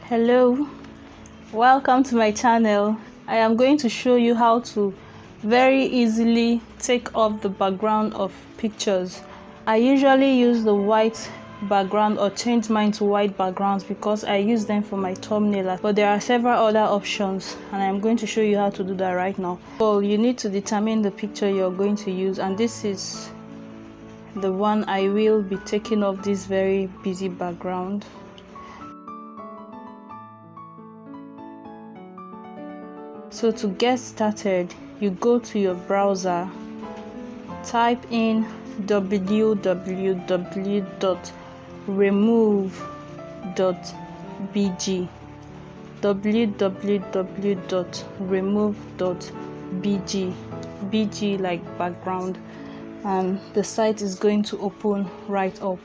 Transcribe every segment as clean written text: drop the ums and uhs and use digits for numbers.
Hello, welcome to my channel. I am going to show you how to very easily take off the background of pictures. I usually use the white background or change mine to white backgrounds because I use them for my thumbnail, but there are several other options and I'm going to show you how to do that right now. Well, you need to determine the picture you're going to use, and this is the one I will be taking off this very busy background. So to get started, you go to your browser, type in www.remove.bg, www.remove.bg, bg like background, and the site is going to open right up.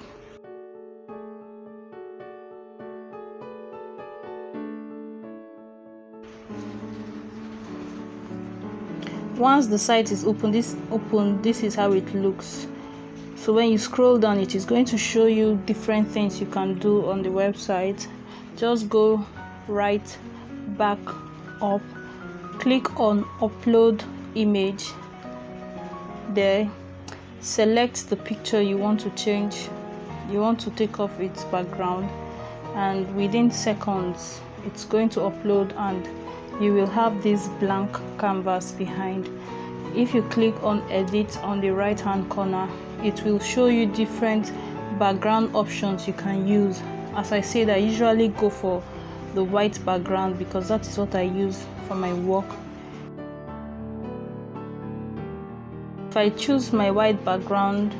Once the site is open, this is how it looks. So when you scroll down, it is going to show you different things you can do on the website. Just go right back up, click on upload image. There, select the picture you want to change, you want to take off its background, and within seconds it's going to upload and you will have this blank canvas behind. If you click on edit on the right hand corner, it will show you different background options you can use. As I said, I usually go for the white background because that is what I use for my work. If I choose my white background,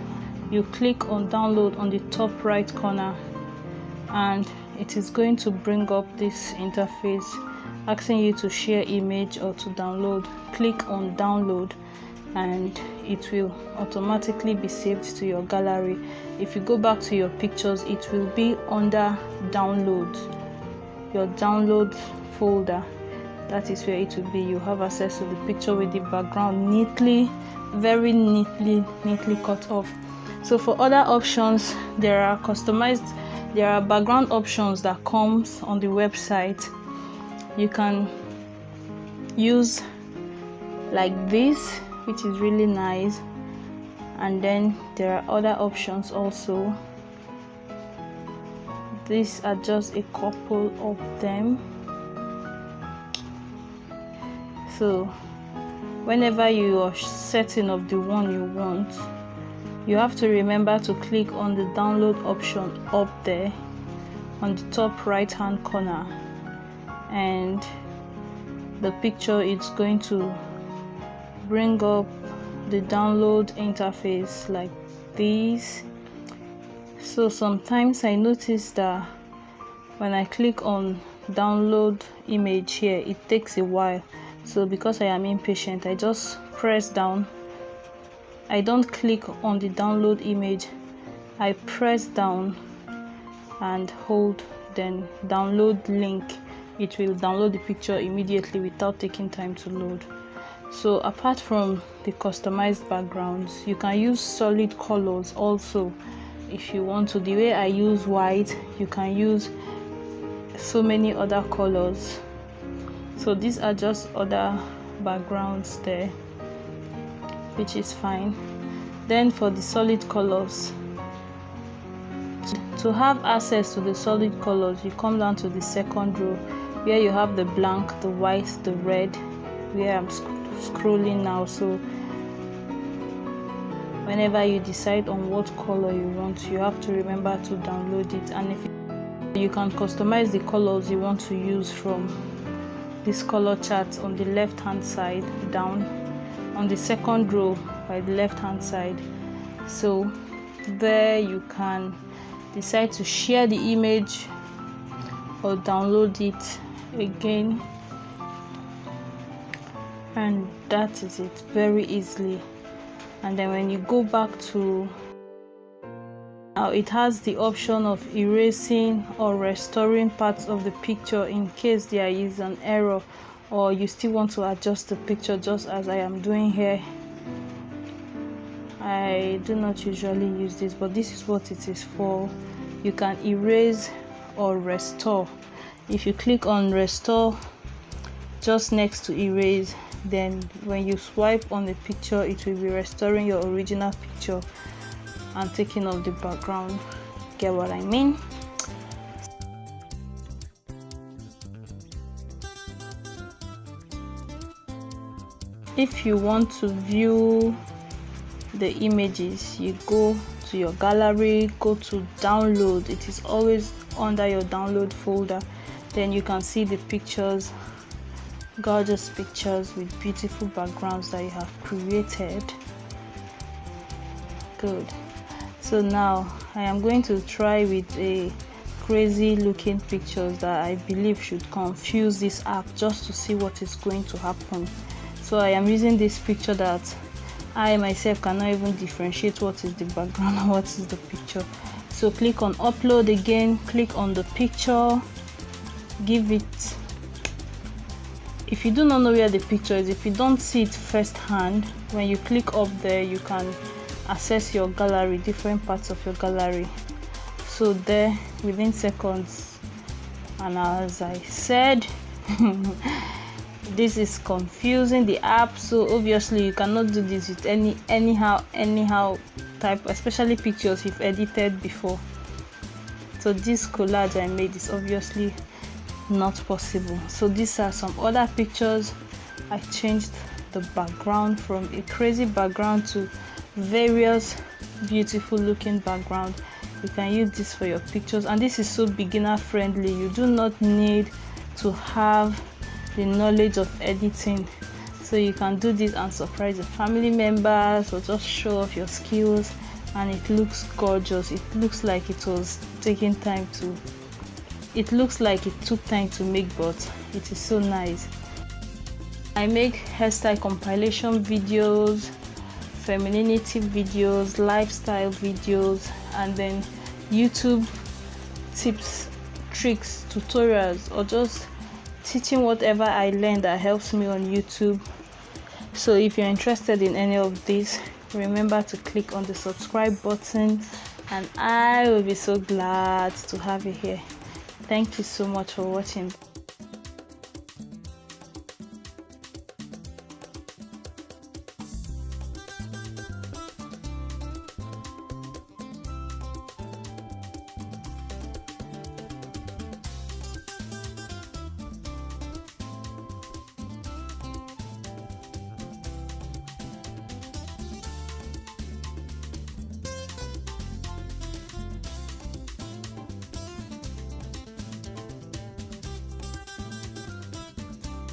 you click on download on the top right corner and it is going to bring up this interface asking you to share image or to download. Click on download and it will automatically be saved to your gallery. If you go back to your pictures, it will be under downloads, your download folder. That is where it will be. You have access to the picture with the background neatly, very neatly cut off. So for other options, there are background options that comes on the website. You can use like this, which is really nice, and then there are other options also. These are just a couple of them. So whenever you are setting up the one you want, you have to remember to click on the download option up there on the top right hand corner, and the picture is going to bring up the download interface like this. So sometimes I notice that when I click on download image here, it takes a while. So because I am impatient, I just press down. I don't click on the download image, I press down and hold, then download link. It will download the picture immediately without taking time to load. So apart from the customized backgrounds, you can use solid colors also if you want to. The way I use white, you can use so many other colors. So these are just other backgrounds there, which is fine. Then for the solid colors, to have access to the solid colors, you come down to the second row where you have the blank, the white, the red, where I'm scrolling now. So whenever you decide on what color you want, you have to remember to download it. And if you can customize the colors you want to use from this color chart on the left hand side down on the second row by the left hand side. So there you can decide to share the image or download it again, and that is it, very easily. And then when you go back to now, it has the option of erasing or restoring parts of the picture in case there is an error or you still want to adjust the picture, just as I am doing here. I do not usually use this, but this is what it is for. You can erase or restore If you click on restore just next to erase, then when you swipe on the picture, it will be restoring your original picture and taking off the background. Get what I mean? If you want to view the images, you go to your gallery, go to download. It is always under your download folder. Then you can see the pictures, gorgeous pictures with beautiful backgrounds that you have created. Good. So now I am going to try with a crazy looking pictures that I believe should confuse this app, just to see what is going to happen. So I am using this picture that I myself cannot even differentiate what is the background and what is the picture. So click on upload again, click on the picture, give it, if you do not know where the picture is, if you don't see it firsthand, when you click up there, you can access your gallery, different parts of your gallery. So there, within seconds, and as I said, this is confusing the app, so obviously you cannot do this with anyhow type, especially pictures you've edited before. So this collage I made is obviously not possible. So these are some other pictures. I changed the background from a crazy background to various beautiful looking background. You can use this for your pictures, and this is so beginner friendly. You do not need to have the knowledge of editing, so you can do this and surprise your family members or just show off your skills, and it looks gorgeous. It looks like it was taking time to, it looks like it took time to make, but it is so nice. I make hairstyle compilation videos, femininity videos, lifestyle videos, and then YouTube tips, tricks, tutorials, or just teaching whatever I learned that helps me on YouTube. So if you're interested in any of this, remember to click on the subscribe button, and I will be so glad to have you here. Thank you so much for watching.